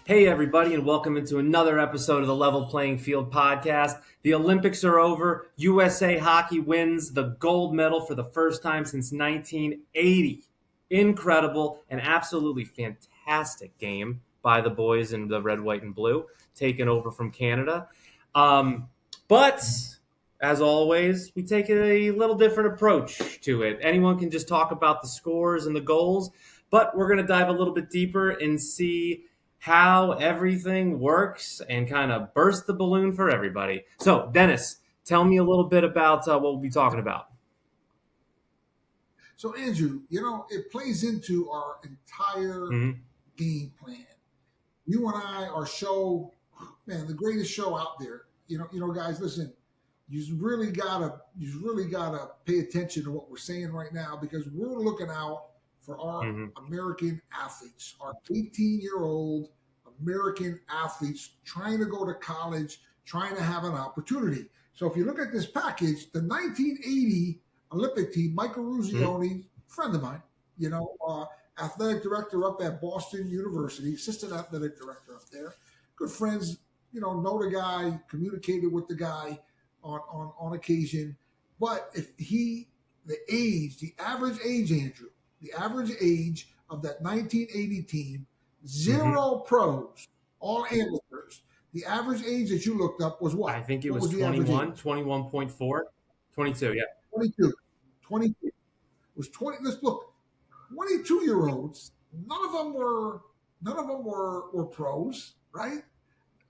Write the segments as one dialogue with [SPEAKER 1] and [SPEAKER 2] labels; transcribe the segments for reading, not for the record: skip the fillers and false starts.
[SPEAKER 1] Hey, everybody, and welcome into another episode of the Level Playing Field podcast. The Olympics are over. USA Hockey wins the gold medal for the first time since 1980. Incredible and absolutely fantastic game by the boys in the red, white, and blue, taken over from Canada. But as always, we take a little different approach to it. Anyone can just talk about the scores and the goals, but we're going to dive a little bit deeper and see how everything works and kind of burst the balloon for everybody. So, Dennis, tell me a little bit about what we'll be talking about.
[SPEAKER 2] So, Andrew, it plays into our entire
[SPEAKER 1] Mm-hmm.
[SPEAKER 2] game plan. You and I, our show, man, the greatest show out there. Guys, listen, you really gotta pay attention to what we're saying right now because we're looking out for our
[SPEAKER 1] Mm-hmm.
[SPEAKER 2] American athletes, our 18-year-old American athletes trying to go to college, trying to have an opportunity. So if you look at this package, the 1980 Olympic team, Michael Ruzioni, friend of mine, athletic director up at Boston University, assistant athletic director up there, good friends, know the guy, communicated with the guy on occasion. But the average age, Andrew, the average age of that 1980 team,
[SPEAKER 1] Mm-hmm.
[SPEAKER 2] zero pros, all amateurs. The average age that you looked up was what?
[SPEAKER 1] I think it
[SPEAKER 2] What
[SPEAKER 1] was
[SPEAKER 2] was the average
[SPEAKER 1] 21,
[SPEAKER 2] age?
[SPEAKER 1] 21.4, 22. Yeah.
[SPEAKER 2] 22. 22. It was 20. Let's look. 22-year-olds. None of them were pros, right?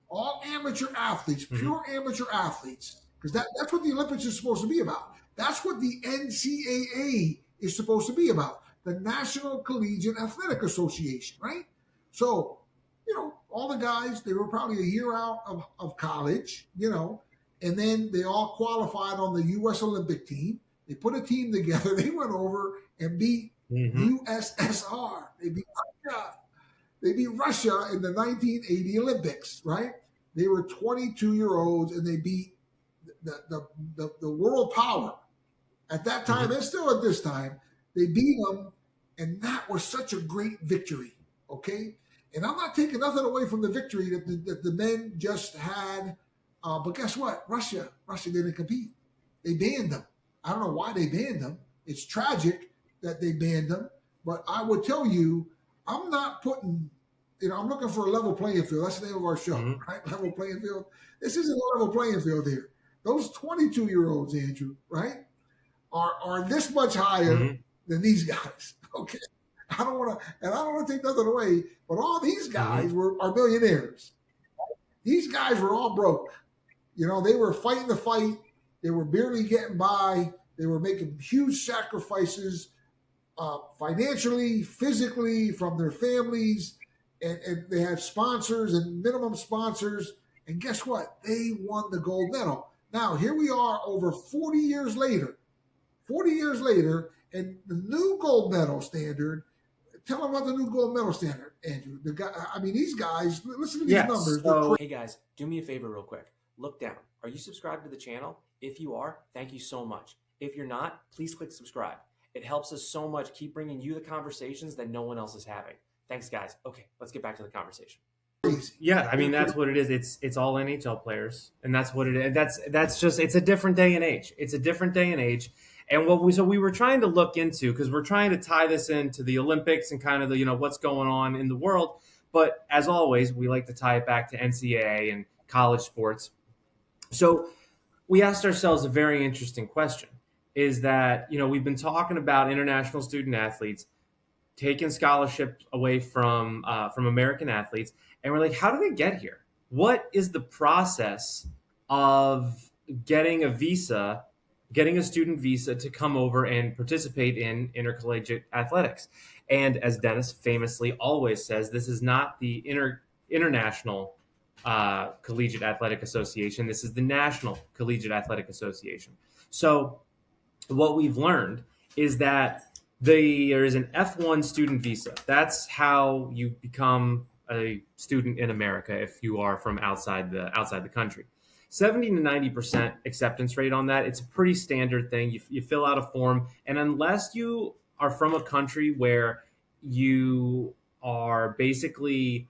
[SPEAKER 2] All amateur athletes,
[SPEAKER 1] Mm-hmm.
[SPEAKER 2] pure amateur athletes, because that's what the Olympics is supposed to be about. That's what the NCAA is supposed to be about, the National Collegiate Athletic Association, right? So, all the guys, they were probably a year out of college, and then they all qualified on the U.S. Olympic team. They put a team together. They went over and beat
[SPEAKER 1] Mm-hmm.
[SPEAKER 2] USSR. They beat Russia in the 1980 Olympics, right? They were 22-year-olds and they beat the world power at that time
[SPEAKER 1] Mm-hmm.
[SPEAKER 2] and still at this time. They beat them, and that was such a great victory. Okay, and I'm not taking nothing away from the victory that the men just had. But guess what? Russia didn't compete. They banned them. I don't know why they banned them. It's tragic that they banned them. But I would tell you, I'm not putting, I'm looking for a level playing field. That's the name of our show,
[SPEAKER 1] Mm-hmm.
[SPEAKER 2] right? Level playing field. This isn't a level playing field here. Those 22-year-olds, Andrew, right, are this much higher
[SPEAKER 1] Mm-hmm.
[SPEAKER 2] than these guys. Okay. I don't want to take nothing away, but all these
[SPEAKER 1] Mm-hmm.
[SPEAKER 2] guys are millionaires. These guys were all broke. They were fighting the fight. They were barely getting by. They were making huge sacrifices financially, physically, from their families, and they had sponsors and minimum sponsors. And guess what? They won the gold medal. Now here we are, over 40 years later. 40 years later, and the new gold medal standard. Tell them about the new gold medal standard, Andrew. The guy, I mean, these guys. Listen to these
[SPEAKER 1] Yes.
[SPEAKER 2] numbers. They're
[SPEAKER 1] So,
[SPEAKER 2] crazy.
[SPEAKER 1] hey guys, do me a favor real quick. Look down. Are you subscribed to the channel? If you are, thank you so much. If you're not, please click subscribe. It helps us so much keep bringing you the conversations that no one else is having. Thanks, guys. Okay, let's get back to the conversation. Yeah, I mean
[SPEAKER 2] They're
[SPEAKER 1] that's what it is. It's all NHL players, and that's what it is. That's just it's a different day and age. It's a different day and age. And we were trying to look into because we're trying to tie this into the Olympics and kind of the what's going on in the world. But as always, we like to tie it back to NCAA and college sports. So we asked ourselves a very interesting question: is that we've been talking about international student athletes taking scholarships away from American athletes, and we're like, how do they get here? What is the process of getting a visa, getting a student visa to come over and participate in intercollegiate athletics? And as Dennis famously always says, this is not the international collegiate athletic association. This is the National Collegiate Athletic Association. So what we've learned is that there is an F1 student visa. That's how you become a student in America if you are from outside the country. 70 to 90% acceptance rate on that. It's a pretty standard thing. You fill out a form, and unless you are from a country where you are basically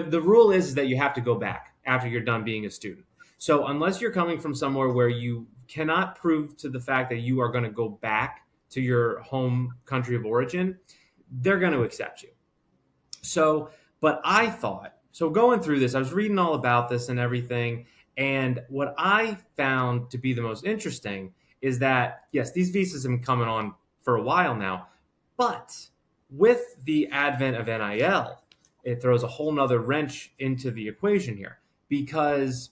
[SPEAKER 1] The rule is that you have to go back after you're done being a student. So unless you're coming from somewhere where you cannot prove to the fact that you are going to go back to your home country of origin, they're going to accept you. So, but I thought, so going through this, I was reading all about this and everything. And what I found to be the most interesting is that, yes, these visas have been coming on for a while now, but with the advent of NIL, it throws a whole nother wrench into the equation here because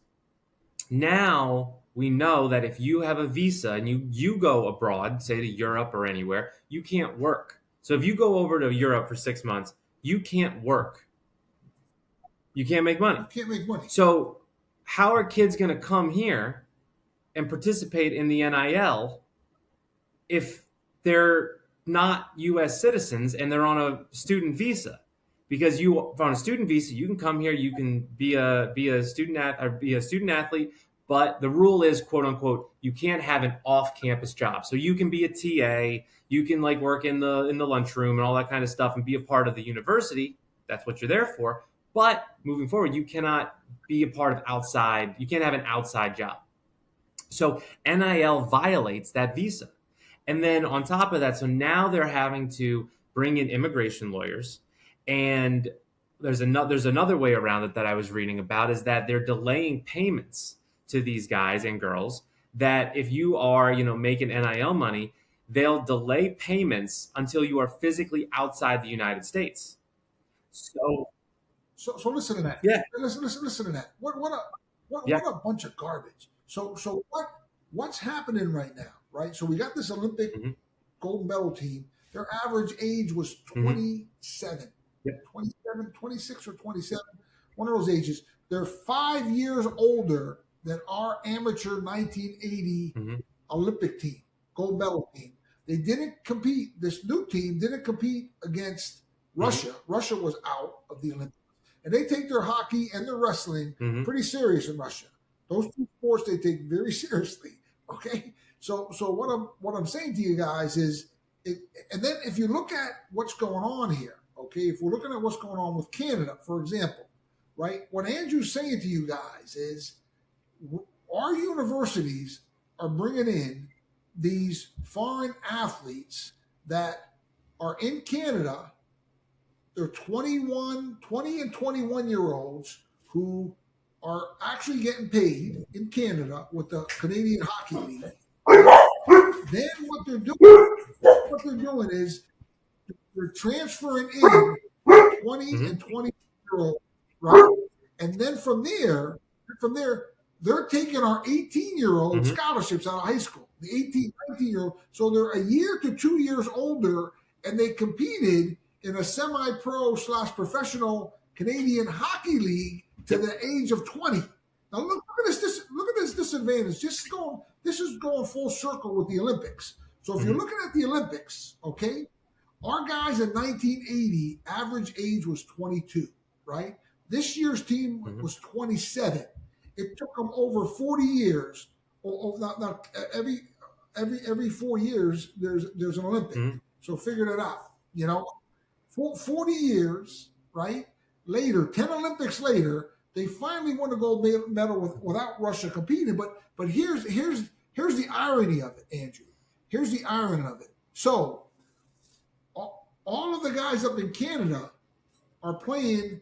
[SPEAKER 1] now we know that if you have a visa and you go abroad, say to Europe or anywhere, you can't work. So if you go over to Europe for 6 months, you can't work. You can't make money.
[SPEAKER 2] You can't make money.
[SPEAKER 1] So how are kids going to come here and participate in the NIL if they're not U.S. citizens and they're on a student visa? Because you on a student visa, you can come here, you can be a student athlete, but the rule is, quote unquote, you can't have an off-campus job. So you can be a TA, you can like work in the lunchroom and all that kind of stuff and be a part of the university. That's what you're there for. But moving forward, you cannot be a part of outside. You can't have an outside job. So NIL violates that visa. And then on top of that, so now they're having to bring in immigration lawyers. And there's another way around it that I was reading about is that they're delaying payments to these guys and girls that if you are, making NIL money, they'll delay payments until you are physically outside the United States. So
[SPEAKER 2] listen to that.
[SPEAKER 1] Yeah.
[SPEAKER 2] Listen to that. What
[SPEAKER 1] Yeah.
[SPEAKER 2] a bunch of garbage. So what's happening right now, right? So we got this Olympic
[SPEAKER 1] Mhm.
[SPEAKER 2] gold medal team. Their average age was 27.
[SPEAKER 1] Yep.
[SPEAKER 2] 27, 26 or 27, one of those ages. They're 5 years older than our amateur 1980 Olympic team, gold medal team. They didn't compete. This new team didn't compete against Russia. Russia was out of the Olympics. And they take their hockey and their wrestling pretty serious in Russia. Those two sports they take very seriously. Okay, so what I'm saying to you guys is, and then if you look at what's going on here, okay, if we're looking at what's going on with Canada, for example, right? What Andrew's saying to you guys is, our universities are bringing in these foreign athletes that are in Canada. They're 20 and 21-year-olds who are actually getting paid in Canada with the Canadian Hockey League. Then what they're doing is they're transferring in 20 and 20-year-olds, right? And then from there, they're taking our 18-year-old scholarships out of high school, the 18, 19-year-old. So they're a year to 2 years older, and they competed in a semi-pro / professional Canadian Hockey League to the age of 20. Now look at this disadvantage. This is going full circle with the Olympics. So if you're looking at the Olympics, okay, our guys in 1980 average age was 22, right? This year's team was 27. It took them over 40 years. Now every 4 years there's an Olympic. So figured it out. 40 years, right? Later, 10 Olympics later, they finally won a gold medal without Russia competing. But here's the irony of it, Andrew. Here's the irony of it. So all of the guys up in Canada are playing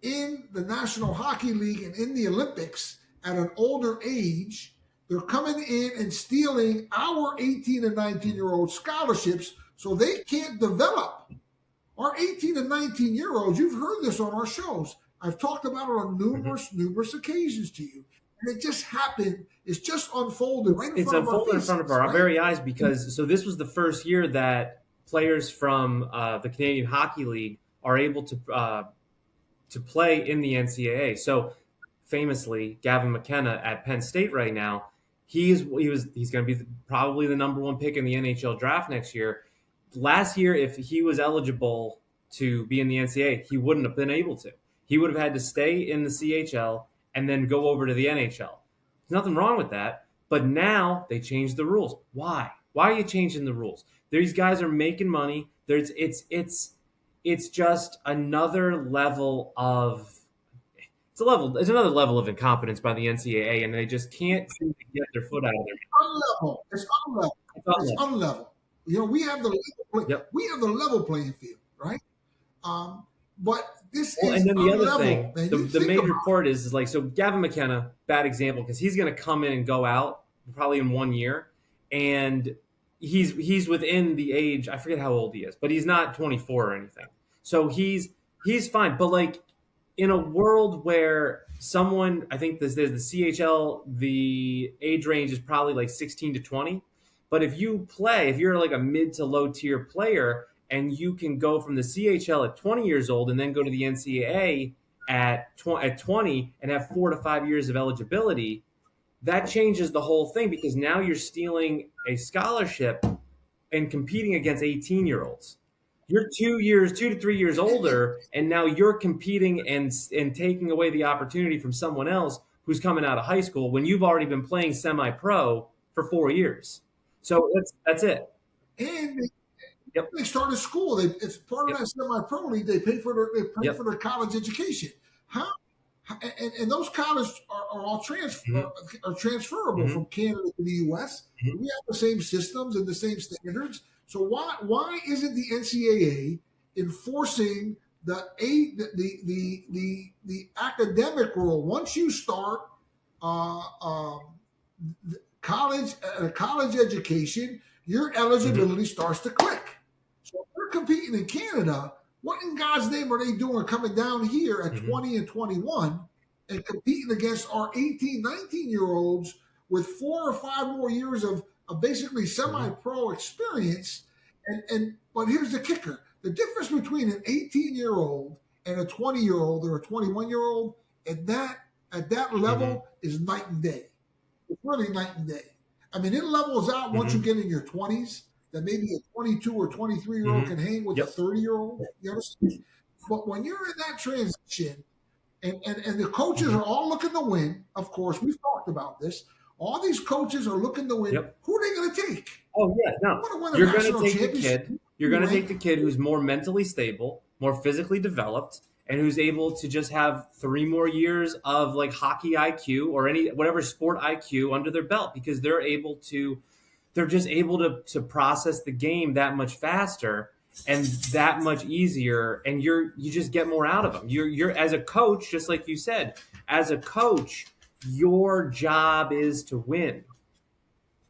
[SPEAKER 2] in the National Hockey League and in the Olympics at an older age. They're coming in and stealing our 18 and 19-year-old scholarships so they can't develop. Our 18 and 19-year-olds, you've heard this on our shows. I've talked about it on numerous occasions to you. And it just happened. It's just unfolded right in front of our faces.
[SPEAKER 1] It's unfolded in front of our very eyes because, so this was the first year that players from the Canadian Hockey League are able to play in the NCAA. So famously, Gavin McKenna at Penn State right now, he's going to be probably the number one pick in the NHL draft next year. Last year, if he was eligible to be in the NCAA, he wouldn't have been able to. He would have had to stay in the CHL and then go over to the NHL. There's nothing wrong with that. But now they changed the rules. Why? Why are you changing the rules? These guys are making money. It's it's just another level of it's another level of incompetence by the NCAA, and they just can't seem to get their foot out of their
[SPEAKER 2] Unlevel. It's unlevel. It's
[SPEAKER 1] mouth.
[SPEAKER 2] unlevel. You know,
[SPEAKER 1] Yep.
[SPEAKER 2] we have the level playing field, right? But this
[SPEAKER 1] Well,
[SPEAKER 2] is
[SPEAKER 1] and then the other
[SPEAKER 2] unlevel.
[SPEAKER 1] thing,
[SPEAKER 2] Man,
[SPEAKER 1] the,
[SPEAKER 2] you
[SPEAKER 1] the
[SPEAKER 2] think
[SPEAKER 1] major
[SPEAKER 2] about
[SPEAKER 1] part is like, so Gavin McKenna, bad example, because he's going to come in and go out probably in 1 year, and he's within the age. I forget how old he is, but he's not 24 or anything. So he's fine. But like in a world where someone, I think there's the CHL, the age range is probably like 16 to 20. But if you're like a mid to low tier player, and you can go from the CHL at 20 years old and then go to the NCAA at 20 and have 4 to 5 years of eligibility, that changes the whole thing because now you're stealing a scholarship and competing against 18-year-olds. You're 2 to 3 years older, and now you're competing and taking away the opportunity from someone else who's coming out of high school when you've already been playing semi-pro for 4 years. So that's it.
[SPEAKER 2] and
[SPEAKER 1] Yep.
[SPEAKER 2] they started school. It's part of
[SPEAKER 1] Yep.
[SPEAKER 2] that semi-pro league. They pay for
[SPEAKER 1] Yep.
[SPEAKER 2] their college education. How? And those colleges are all are transferable
[SPEAKER 1] Mm-hmm.
[SPEAKER 2] from Canada to the U.S.
[SPEAKER 1] Mm-hmm.
[SPEAKER 2] We have the same systems and the same standards. So why isn't the NCAA enforcing the academic rule? Once you start uh, um, college education, your eligibility starts to click. So if they're competing in Canada, what in God's name are they doing coming down here at 20 and 21 and competing against our 18, 19-year-olds with 4 or 5 more years of basically semi-pro experience? But here's the kicker. The difference between an 18-year-old and a 20-year-old or a 21-year-old at that level is night and day. It's really night and day. I mean, it levels out once you get in your 20s that maybe a 22 or 23-year-old can hang with a 30-year-old. You understand? But when you're in that transition and the coaches are all looking to win, of course, we've talked about this. All these coaches are looking to win.
[SPEAKER 1] Yep.
[SPEAKER 2] Who are they going to take?
[SPEAKER 1] Oh yeah, no. You're going to take the kid. You're going to take the kid who's more mentally stable, more physically developed, and who's able to just have 3 more years of like hockey IQ or whatever sport IQ under their belt because they're just able to process the game that much faster and that much easier, and you just get more out of them. You're as a coach, just like you said, as a coach, your job is to win.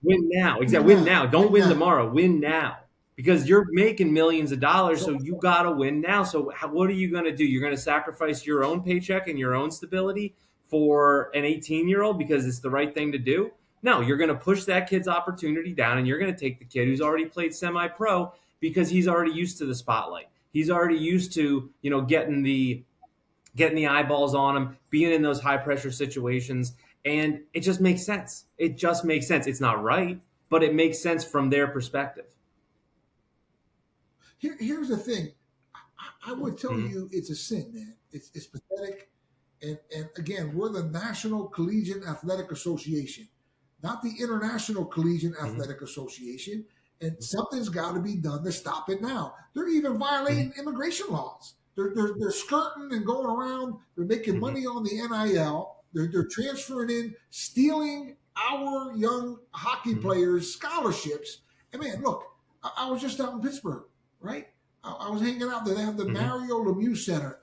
[SPEAKER 1] Win now. Exactly. Win now. Don't win tomorrow. Win now. Because you're making millions of dollars, so you got to win now. So what are you going to do? You're going to sacrifice your own paycheck and your own stability for an 18-year-old because it's the right thing to do? No, you're going to push that kid's opportunity down, and you're going to take the kid who's already played semi-pro because he's already used to the spotlight. He's already used to, getting the eyeballs on him, being in those high-pressure situations, and it just makes sense. It just makes sense. It's not right, but it makes sense from their perspective.
[SPEAKER 2] Here's the thing. I would tell you it's a sin, man. It's pathetic. And again, we're the National Collegiate Athletic Association, not the International Collegiate Athletic Association. And something's got to be done to stop it now. They're even violating immigration laws. They're skirting and going around. They're making money on the NIL. They're transferring in, stealing our young hockey players' scholarships. And man, look, I was just out in Pittsburgh. Right? I was hanging out there. They have the Mario Lemieux Center.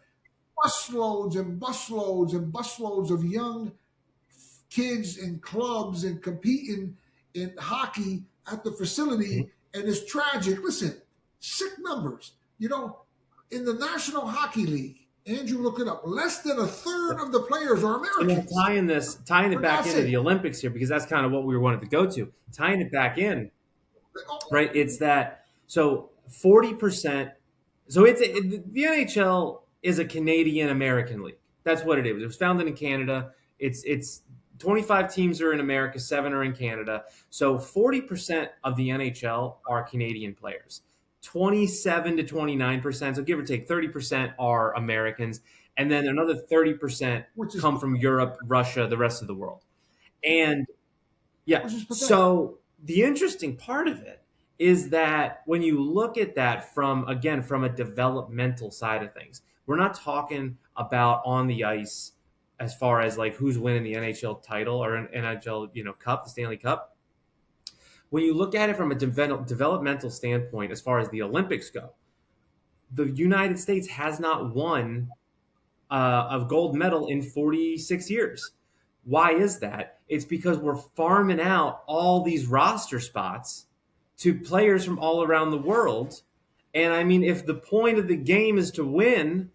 [SPEAKER 2] Busloads and busloads and busloads of young kids and clubs and competing in hockey at the facility. And it's tragic. Listen, sick numbers. In the National Hockey League, Andrew, look it up. Less than a third of the players are Americans.
[SPEAKER 1] And tying it back into the Olympics here, because that's kind of what we wanted to go to. Tying it back in, right? It's that. So 40%. So the NHL is a Canadian American league. That's what it is. It was founded in Canada. It's 25 teams are in America, 7 are in Canada. So 40% of the NHL are Canadian players. 27 to 29%, so give or take 30% are Americans, and then another 30% come from Europe, Russia, the rest of the world. And yeah, so the interesting part of it is that when you look at that from, again, from a developmental side of things, we're not talking about on the ice as far as like who's winning the NHL title or an NHL, cup, the Stanley Cup. When you look at it from a developmental standpoint, as far as the Olympics go, the United States has not won a gold medal in 46 years. Why is that? It's because we're farming out all these roster spots to players from all around the world. And I mean, if the point of the game is to win,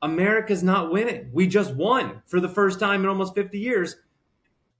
[SPEAKER 1] America's not winning. We just won for the first time in almost 50 years.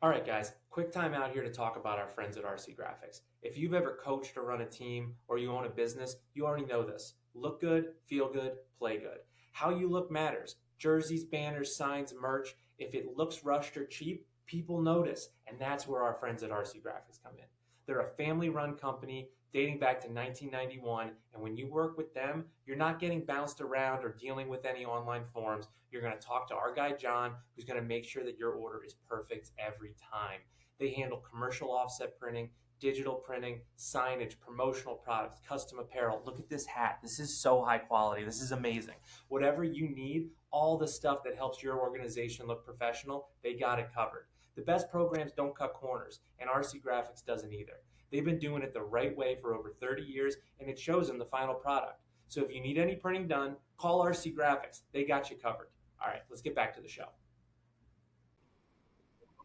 [SPEAKER 1] All right, guys, quick time out here to talk about our friends at RC Graphics. If you've ever coached or run a team or you own a business, you already know this. Look good, feel good, play good. How you look matters. Jerseys, banners, signs, merch. If it looks rushed or cheap, people notice. And that's where our friends at RC Graphics come in. They're a family-run company dating back to 1991. And when you work with them, you're not getting bounced around or dealing with any online forums. You're going to talk to our guy, John, who's going to make sure that your order is perfect every time. They handle commercial offset printing, digital printing, signage, promotional products, custom apparel. Look at this hat. This is so high quality. This is amazing. Whatever you need, all the stuff that helps your organization look professional, they got it covered. The best programs don't cut corners, and RC Graphics doesn't either. They've been doing it the right way for over 30 years, and it shows in the final product. So if you need any printing done, call RC Graphics. They got you covered. All right, let's get back to the show.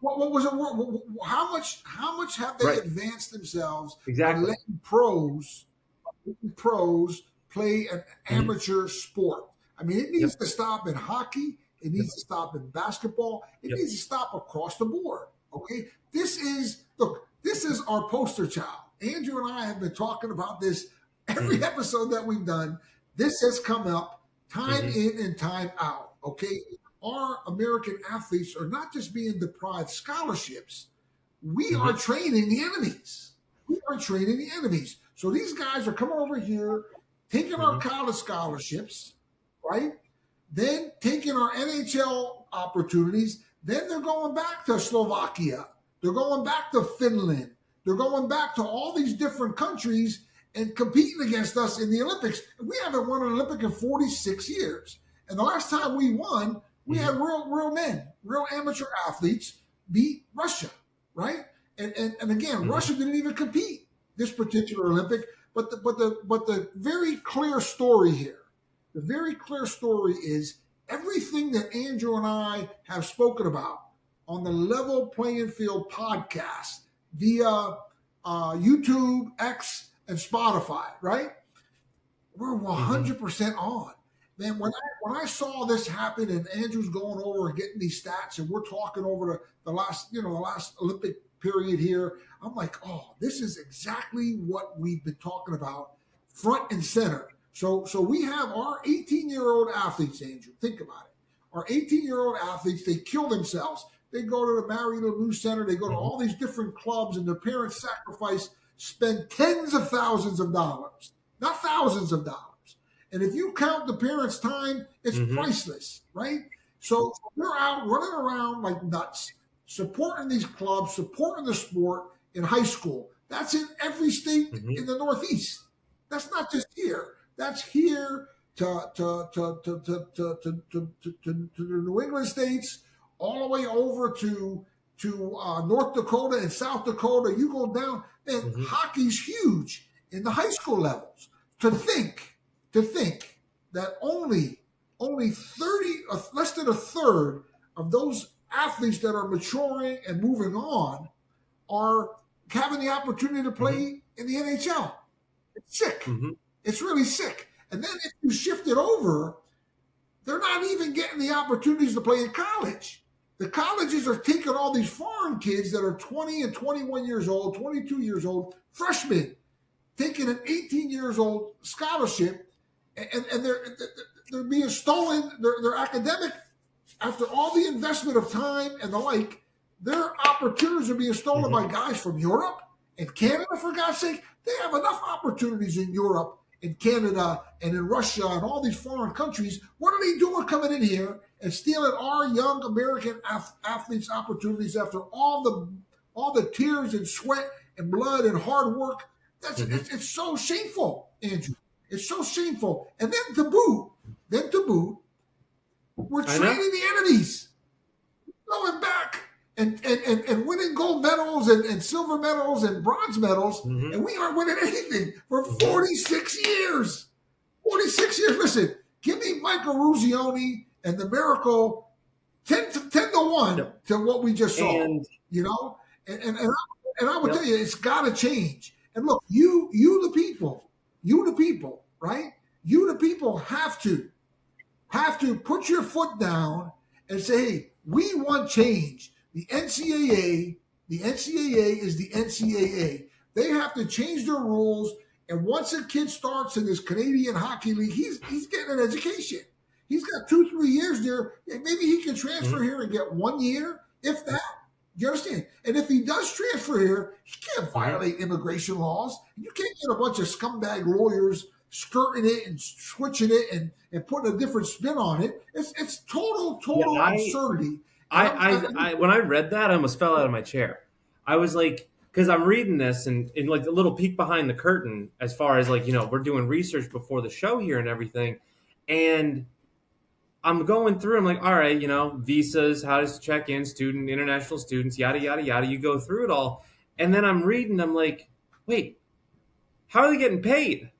[SPEAKER 2] What was it? How much have they advanced themselves?
[SPEAKER 1] Exactly.
[SPEAKER 2] Letting pros play an amateur sport. I mean, it needs to stop in hockey. It needs to stop in basketball. It needs to stop across the board. Okay, this is our poster child. Andrew and I have been talking about this every episode that we've done. This has come up time in and time out. Okay, our American athletes are not just being deprived scholarships. We are training the enemies. We are training the enemies. So these guys are coming over here, taking our college scholarships, right? Then taking our NHL opportunities. Then they're going back to Slovakia. They're going back to Finland. They're going back to all these different countries and competing against us in the Olympics. We haven't won an Olympic in 46 years. And the last time we won, we had real men, real amateur athletes beat Russia, right? And again, Russia didn't even compete this particular Olympic. But the very clear story here, the very clear story is everything that Andrew and I have spoken about on the Level Playing Field podcast via YouTube, X, and Spotify, right? We're 100% on. Man, when I saw this happen and Andrew's going over and getting these stats and we're talking over the last Olympic period here, I'm like, oh, this is exactly what we've been talking about front and center. So we have our 18-year-old athletes, Andrew. Think about it. Our 18-year-old athletes, they kill themselves. They go to the Marie Lemieux Center. They go to all these different clubs, and their parents sacrifice, spend tens of thousands of dollars, not thousands of dollars. And if you count the parents' time, it's priceless, right? So they're out running around like nuts, supporting these clubs, supporting the sport in high school. That's in every state in the Northeast. That's not just here. That's here to the New England states, all the way over to North Dakota and South Dakota. You go down, and hockey's huge in the high school levels. To think that only 30, less than a third of those athletes that are maturing and moving on are having the opportunity to play in the NHL. It's sick. It's really sick. And then if you shift it over, they're not even getting the opportunities to play in college. The colleges are taking all these foreign kids that are 20 and 21 years old, 22 years old, freshmen, taking an 18 years old scholarship, and they're being stolen. Their academic, after all the investment of time and the like, their opportunities are being stolen by guys from Europe and Canada, for God's sake. They have enough opportunities in Europe, in Canada, and in Russia, and all these foreign countries. What are they doing coming in here and stealing our young American athletes' opportunities after all the tears and sweat and blood and hard work
[SPEAKER 1] Mm-hmm.
[SPEAKER 2] It's so shameful, Andrew. It's so shameful. And then to boot, we're
[SPEAKER 1] I know.
[SPEAKER 2] training the enemies, going back and winning gold medals and silver medals and bronze medals,
[SPEAKER 1] Mm-hmm.
[SPEAKER 2] and we aren't winning anything for
[SPEAKER 1] Mm-hmm.
[SPEAKER 2] 46 years. 46 years. Listen, give me Michael Ruzioni and the Miracle 10 to 1
[SPEAKER 1] Yep.
[SPEAKER 2] to what we just saw.
[SPEAKER 1] And
[SPEAKER 2] You know, and I would tell
[SPEAKER 1] yep.
[SPEAKER 2] you, it's got to change. And look, you the people, right? You the people have to put your foot down and say, hey, we want change. The NCAA is the NCAA. They have to change their rules. And once a kid starts in this Canadian Hockey League, he's getting an education. He's got 2-3 years there. And maybe he can transfer
[SPEAKER 1] Mm-hmm.
[SPEAKER 2] here and get 1 year, if that. You understand? And if he does transfer here, he can't violate immigration laws. You can't get a bunch of scumbag lawyers skirting it and switching it and putting a different spin on it. It's total
[SPEAKER 1] Yeah,
[SPEAKER 2] absurdity. And
[SPEAKER 1] when I read that, I almost fell out of my chair. I was like, because I'm reading this and like a little peek behind the curtain as far as like, we're doing research before the show here and everything. And I'm going through, I'm like, all right, visas, how to check in, international students, yada, yada, yada. You go through it all. And then I'm reading, I'm like, wait, how are they getting paid?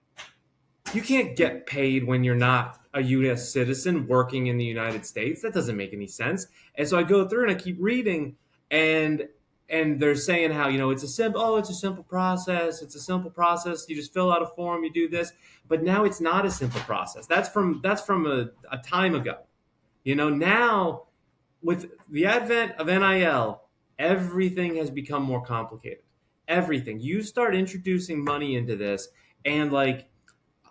[SPEAKER 1] You can't get paid when you're not a U.S. citizen working in the United States. That doesn't make any sense. And so I go through and I keep reading, and they're saying how it's a simple process. It's a simple process. You just fill out a form, you do this. But now it's not a simple process. That's from a time ago. Now with the advent of NIL, everything has become more complicated. Everything. You start introducing money into this, and like,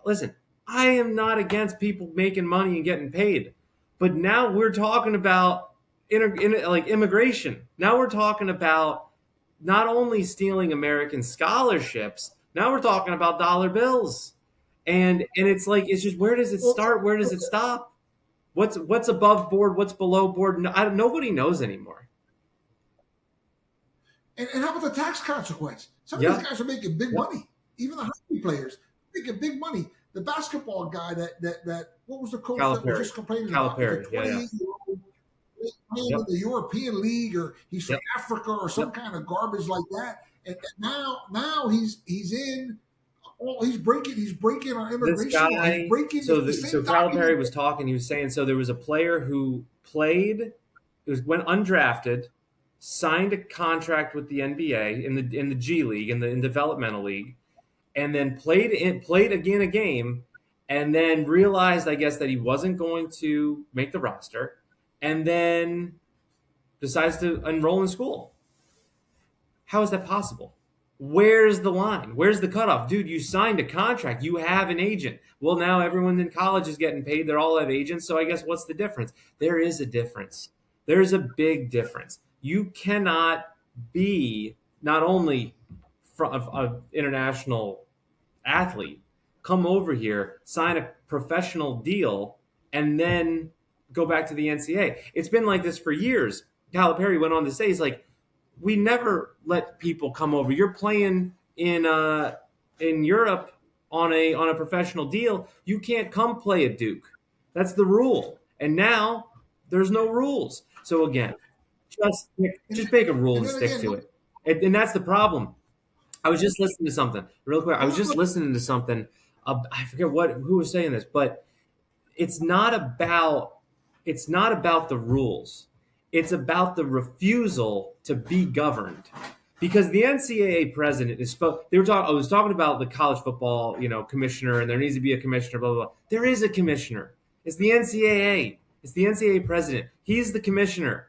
[SPEAKER 1] listen, I am not against people making money and getting paid, but now we're talking about like immigration. Now we're talking about not only stealing American scholarships. Now we're talking about dollar bills, and it's like it's just, where does it
[SPEAKER 2] well,
[SPEAKER 1] start? Where does it stop? What's above board? What's below board? Nobody knows anymore.
[SPEAKER 2] and how about the tax consequence? Some of
[SPEAKER 1] Yeah,
[SPEAKER 2] these guys are making big
[SPEAKER 1] yeah.
[SPEAKER 2] money. Even the hockey players making big money. The basketball guy that what was the coach that was
[SPEAKER 1] Calipari,
[SPEAKER 2] just complaining about? He's a
[SPEAKER 1] Calipari. Yeah, yeah.
[SPEAKER 2] 28-year-old playing
[SPEAKER 1] Yep,
[SPEAKER 2] in the European League, or he's from
[SPEAKER 1] yep,
[SPEAKER 2] Africa or some
[SPEAKER 1] yep.
[SPEAKER 2] kind of garbage like that. And now he's in. Oh, he's breaking our
[SPEAKER 1] This
[SPEAKER 2] immigration law. He's
[SPEAKER 1] guy,
[SPEAKER 2] breaking the
[SPEAKER 1] so
[SPEAKER 2] same document.
[SPEAKER 1] Calipari was talking. He was saying, so there was a player who played, went undrafted, signed a contract with the NBA in the G League, in developmental league, and then played again a game, and then realized, I guess, that he wasn't going to make the roster, and then decides to enroll in school. How is that possible? Where's the line? Where's the cutoff? Dude, you signed a contract. You have an agent. Well, now everyone in college is getting paid. They all have agents. So I guess what's the difference? There is a difference. There's a big difference. You cannot be not only an international athlete, come over here, sign a professional deal, and then go back to the NCAA. It's been like this for years. Calipari went on to say, he's like, we never let people come over. You're playing in Europe on a professional deal. You can't come play at Duke. That's the rule. And now there's no rules. So again, just make a rule
[SPEAKER 2] And
[SPEAKER 1] and
[SPEAKER 2] then
[SPEAKER 1] stick
[SPEAKER 2] again,
[SPEAKER 1] to
[SPEAKER 2] look,
[SPEAKER 1] it. And that's the problem. I was just listening to something real quick. I was
[SPEAKER 2] look,
[SPEAKER 1] just
[SPEAKER 2] look,
[SPEAKER 1] listening to something. I forget who was saying this, but it's not about the rules. It's about the refusal to be governed. Because the NCAA president I was talking about the college football, commissioner, and there needs to be a commissioner, blah, blah, blah. There is a commissioner. It's the NCAA. It's the NCAA president. He's the commissioner.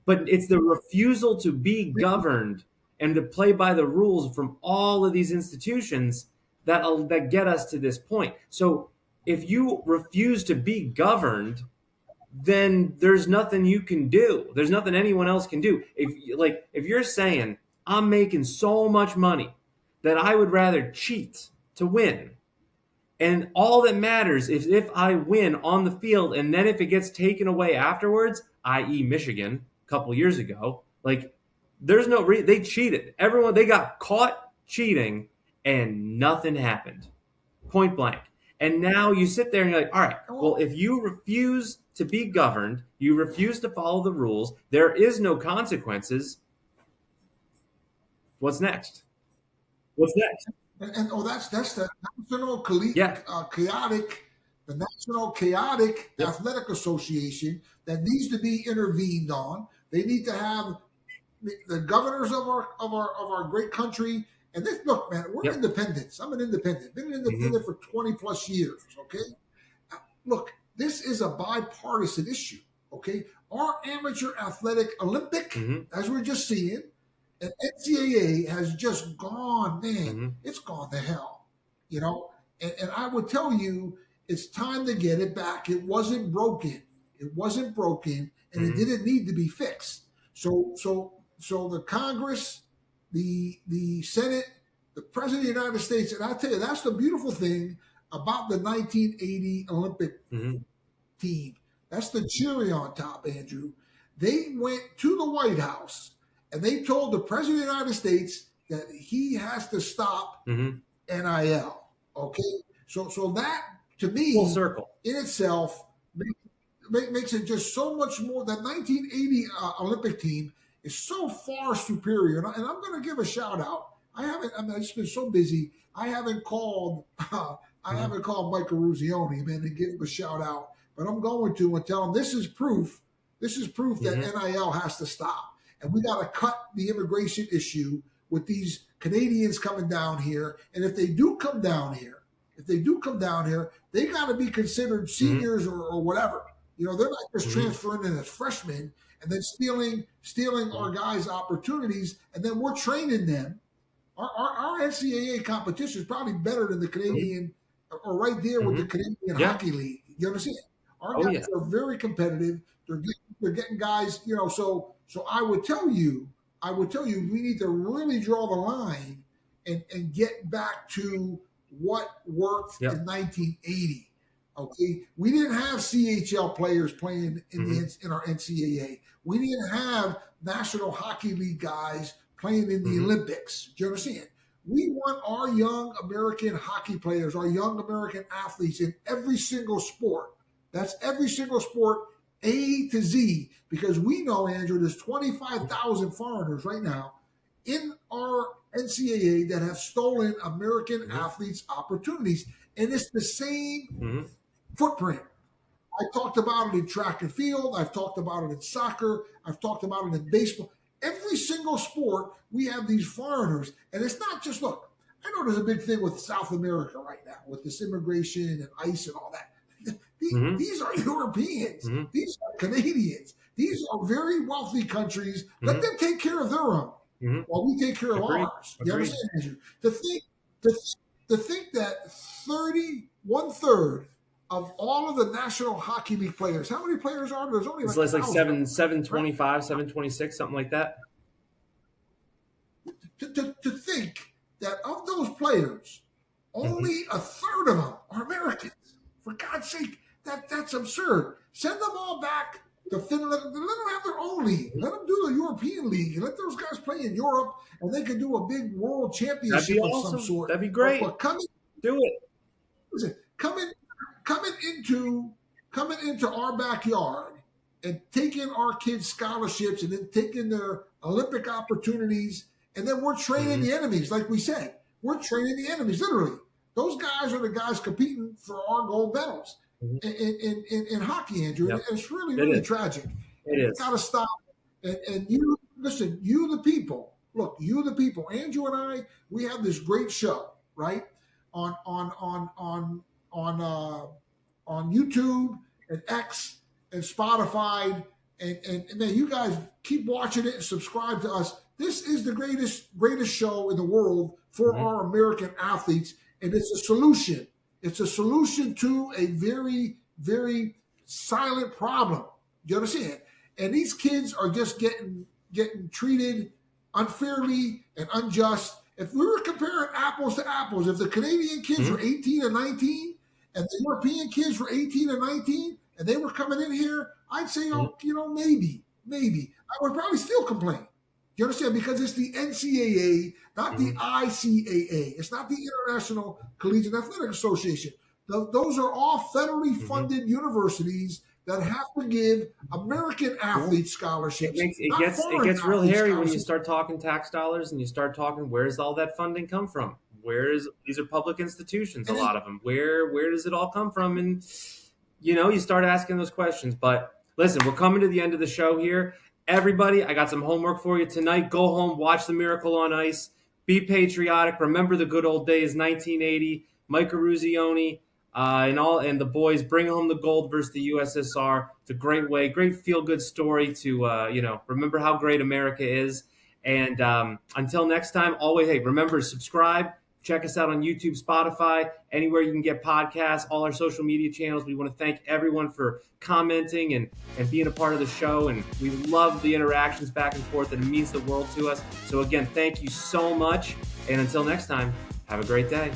[SPEAKER 1] But it's the refusal to be governed and to play by the rules from all of these institutions that get us to this point. So if you refuse to be governed, then there's nothing you can do. There's nothing anyone else can do. If you're saying I'm making so much money that I would rather cheat to win, and all that matters is if I win on the field, and then if it gets taken away afterwards, i.e., Michigan a couple years ago, like there's no they cheated. Everyone, they got caught cheating, and nothing happened, point blank. And now you sit there and you're like, all right, well, if you refuse to be governed, you refuse to follow the rules, there is no consequences. What's next? What's next?
[SPEAKER 2] That's the national
[SPEAKER 1] Yeah.
[SPEAKER 2] chaotic, the National Chaotic
[SPEAKER 1] Yep.
[SPEAKER 2] Athletic Association that needs to be intervened on. They need to have the governors of our great country. And this, look, man, we're
[SPEAKER 1] Yep.
[SPEAKER 2] independents. I'm an independent. Been an independent for 20 plus years. Okay, look, this is a bipartisan issue. Okay, our amateur athletic Olympic, as we're just seeing, and NCAA has just gone, man, it's gone to hell. You know, and I would tell you, it's time to get it back. It wasn't broken. It wasn't broken, and it didn't need to be fixed. So the Congress, the Senate, the President of the United States, and I tell you, that's the beautiful thing about the 1980 Olympic team. That's the cherry on top, Andrew. They went to the White House and they told the President of the United States that he has to stop NIL. Okay, so that to me,
[SPEAKER 1] full circle
[SPEAKER 2] in itself makes it just so much more. That 1980 Olympic team is so far superior, and I'm going to give a shout out. I've just been so busy. I haven't called. I haven't called Mike Eruzione, man, and give him a shout out. But I'm going to and tell him this is proof. This is proof that NIL has to stop, and we got to cut the immigration issue with these Canadians coming down here. And if they do come down here, they got to be considered seniors or whatever. You know, they're not just transferring in as freshmen and then stealing our guys' opportunities, and then we're training them. Our NCAA competition is probably better than the Canadian, or right there with the Canadian Hockey League. You understand? Our guys are very competitive. They're getting guys. You know, so I would tell you, we need to really draw the line and get back to what worked in 1980. Okay, we didn't have CHL players playing in our NCAA. We didn't have National Hockey League guys playing in the Olympics. Do you understand? We want our young American hockey players, our young American athletes in every single sport. That's every single sport, A to Z, because we know, Andrew, there's 25,000 foreigners right now in our NCAA that have stolen American athletes' opportunities. And it's the same footprint. I talked about it in track and field. I've talked about it in soccer. I've talked about it in baseball. Every single sport, we have these foreigners. And it's not just, look, I know there's a big thing with South America right now with this immigration and ICE and all that. These are Europeans. These are Canadians. These are very wealthy countries. Let them take care of their own while we take care of ours. You understand, Andrew? To think that 1/3 of all of the National Hockey League players, how many players are there? There's only
[SPEAKER 1] like 725, 726, something like that.
[SPEAKER 2] To think that of those players, only 1/3 of them are Americans. For God's sake, that's absurd. Send them all back to Finland. Let them have their own league. Let them do the European League and let those guys play in Europe, and they can do a big world championship of some sort.
[SPEAKER 1] That'd be great.
[SPEAKER 2] But
[SPEAKER 1] do it.
[SPEAKER 2] Listen, coming into our backyard and taking our kids' scholarships and then taking their Olympic opportunities, and then we're training the enemies, like we said. We're training the enemies, literally. Those guys are the guys competing for our gold medals in hockey, Andrew. And it's really tragic. It's got to stop. And you, listen, you the people, look, you the people, Andrew and I, we have this great show, right? On YouTube and X and Spotify, and man, you guys keep watching it and subscribe to us. This is the greatest show in the world for our American athletes, and it's a solution. It's a solution to a very, very silent problem. Do you understand? And these kids are just getting treated unfairly and unjust. If we were comparing apples to apples, if the Canadian kids were 18 and 19 and the European kids were 18 and 19 and they were coming in here, I'd say, maybe. I would probably still complain. You understand? Because it's the NCAA, not the ICAA. It's not the International Collegiate Athletic Association. Those are all federally funded universities that have to give American athletes scholarships.
[SPEAKER 1] It gets real hairy when you start talking tax dollars and you start talking where's all that funding come from? These are public institutions, a lot of them. Where does it all come from? And you start asking those questions. But listen, we're coming to the end of the show here. Everybody, I got some homework for you tonight. Go home, watch The Miracle on Ice. Be patriotic. Remember the good old days, 1980. Mike Eruzione and the boys bring home the gold versus the USSR. It's a great feel-good story to remember how great America is. And until next time, always, hey, remember, subscribe. Check us out on YouTube, Spotify, anywhere you can get podcasts, all our social media channels. We want to thank everyone for commenting and being a part of the show. And we love the interactions back and forth, and it means the world to us. So again, thank you so much. And until next time, have a great day.